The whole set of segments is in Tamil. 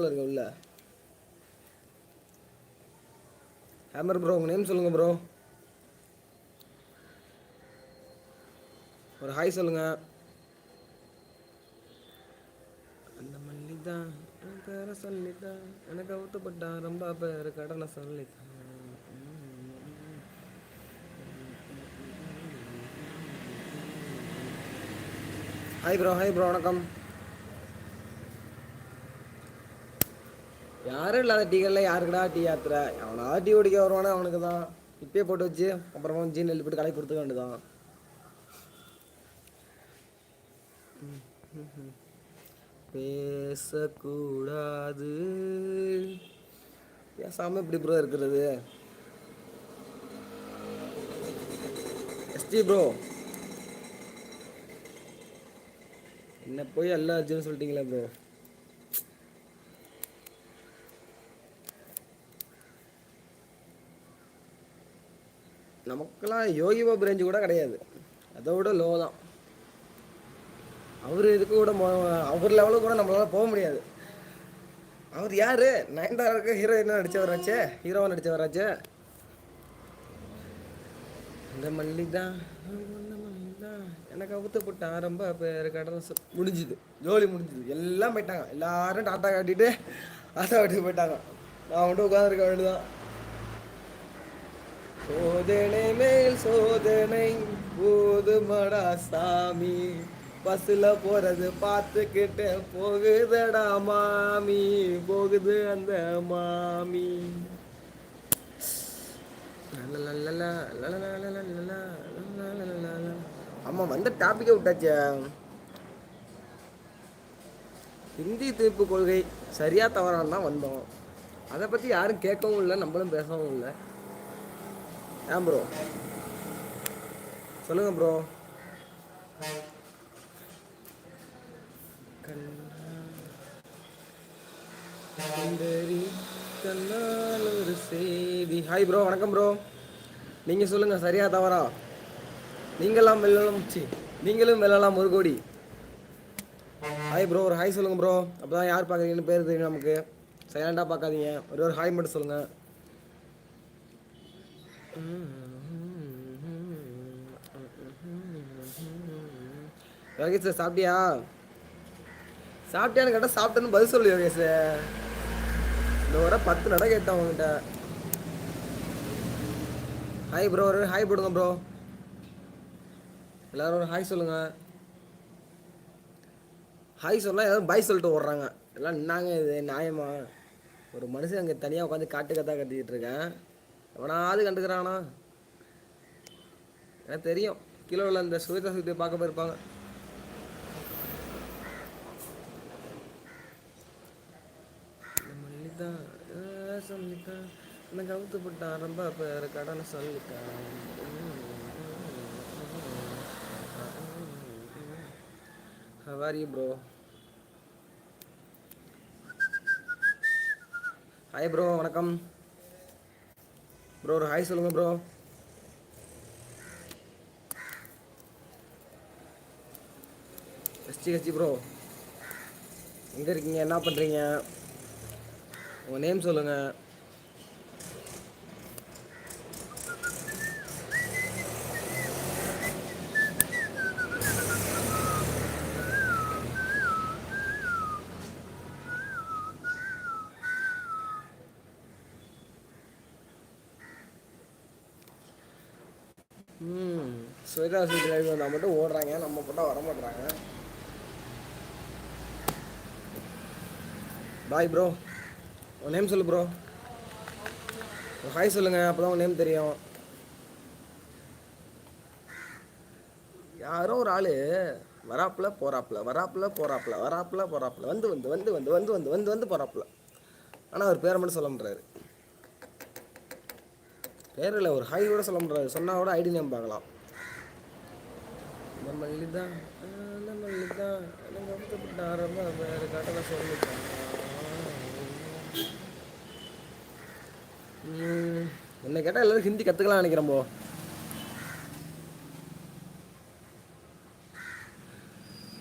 இருக்க உள்ள ஹேமர் ப்ரோ உங்க நேம் சொல்லுங்க ப்ரோ. ஒரு ஹாய் சொல்லுங்க. அந்த மல்லிதான் பேர சொல்லிதான் எனக்கு அவுத்துப்பட்டா ரொம்ப பேரு கடனை சொல்லித்தான். ஹாய் ப்ரோ வணக்கம். யாரும் இல்லாத டீக்கல்ல யாருக்குடா டீ ஆத்துற? அவனா டீ குடிக்க வருவானே அவனுக்கு தான் இப்பயே போட்டு வச்சு அப்புறமா ஜீன் எழுதி போட்டு கலக்கி கொடுத்துக்க வேண்டியதான். பேசக்கூடாது பேசாம இப்படி ப்ரோ இருக்கிறது. எஸ்டி ப்ரோ என்ன போய் எல்லா அர்ஜுன்னு சொல்லிட்டீங்களே ப்ரோ. நமக்கெல்லாம் யோகி பாபு ரேஞ்சு கூட கிடையாது, அதை விட லோ தான். அவர் இதுக்கு கூட அவர் லெவலுக்கு கூட நம்மளால போக முடியாது. அவர் யாரு? நயன்தாராவுக்கு ஹீரோயினா நடிச்சவராச்சே, ஹீரோவா நடிச்சவராச்சே. இந்த மல்லிதான் எனக்கு அவுத்து போட்டு ஆரம்ப பேர் கடனை முடிஞ்சுது, ஜோலி முடிஞ்சுது. எல்லாம் போயிட்டாங்க, எல்லாரும் டாட்டா காட்டிட்டு ஆட்டா காட்டிட்டு போயிட்டாங்க. நான் மட்டும் உட்காந்துருக்க வேண்டியதான். சோதனை மேல் சோதனை போதுமடா சாமி, பஸ்ல போறது பார்த்துக்கிட்டு போகுதடா மாமி, போகுது அந்த மாமி. ஆமா வந்த டாபிக்கை விட்டாச்சே. இந்தி தீர்ப்பு கொள்கை சரியா தவறான்னு தான் வந்தோம். அதை பத்தி யாரும் கேட்கவும் இல்லை, நம்மளும் பேசவும் இல்லை. ஏன் ப்ரோ சொல்லுங்க ப்ரோ. ஒரு செய்தி. ஹாய் ப்ரோ வணக்கம் ப்ரோ. நீங்க சொல்லுங்க சரியா தவறா? நீங்களாம் வெள்ளலாம் நீங்களும் வெள்ளலாம் ஒரு கோடி. ஹாய் ப்ரோ ஒரு ஹாய் சொல்லுங்க ப்ரோ. அப்பதான் யார் பார்க்குறீங்கன்னு பேர் தெரியும் நமக்கு. சைலண்டாக பார்க்காதீங்க, ஒரு ஹாய் மட்டும் சொல்லுங்க. யோகேஷ் சாப்பிட்டியா? சாப்பிட்டியான்னு கேட்டால் சாப்பிட்டேன்னு பதில் சொல்லு யோகேஷ். இந்த வர 10 நடை கேட்டேன் உங்ககிட்ட. ஹாய் ப்ரோ ஒரு ஹாய் போடுங்க ப்ரோ. எல்லாரும் ஒரு ஹாய் சொல்லுங்க. ஹாய் சொன்னால் யாரும் பாய் சொல்லிட்டு ஓடுறாங்க எல்லாம். என்னாங்க இது நியாயமா? ஒரு மனுஷன் அங்கே தனியாக உட்காந்து காட்டு கத்தா கட்டிக்கிட்டு இருக்கேன், எவனாவது கண்டுக்கிறானா? எனக்கு தெரியும் கீழே உள்ள அந்த சுவிதா சுவித்தை பார்க்க போயிருப்பாங்க. சொல்லிட்டான் எனக்கு அவுத்து போட்டான் ரொம்ப பேர் கடனை சொல்லிட்டான். How are you bro? Hi bro வணக்கம் ப்ரோ. ஒரு ஹாய் சொல்லுங்க ப்ரோ. எஸ்டி ப்ரோ எங்கே இருக்கீங்க, என்ன பண்ணுறீங்க? உங்கள் நேம் சொல்லுங்கள். ஸ்வேதா ஸ்வீட் லைவ் வந்தால் மட்டும் ஓடுறாங்க, நம்ம போட்டால் வர மாட்டுறாங்க. Bye bro. உன் நேம் சொல்லு ப்ரோ. ஹாய் சொல்லுங்கள், அப்போ தான் உன் நேம் தெரியும். யாரோ ஒரு ஆள் வராப்புல போகிறாப்புல வராப்புல போகிறாப்புல வராப்புல போகிறாப்புல வந்து வந்து வந்து வந்து வந்து வந்து வந்து வந்து போகிறாப்புல. ஆனால் அவர் பேரை மட்டும் சொல்ல முடியாது. பேர் இல்லை, ஒரு ஹாய் கூட சொல்ல முடியாது. சொன்னால் கூட ஐடி நேம் பார்க்கலாம். இந்த மல்லிதான் இந்த மல்லிதான் எனக்கு அவுத்தப்பட்ட ஆரம்ப வேறு காட்டலை சொல்லிட்டேன். என்ன கேட்டால் எல்லோரும் ஹிந்தி கற்றுக்கலாம் நினைக்கிறேன் போ.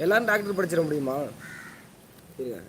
எல்லாரும் டாக்டர் படிச்சிட முடியுமா? இருங்க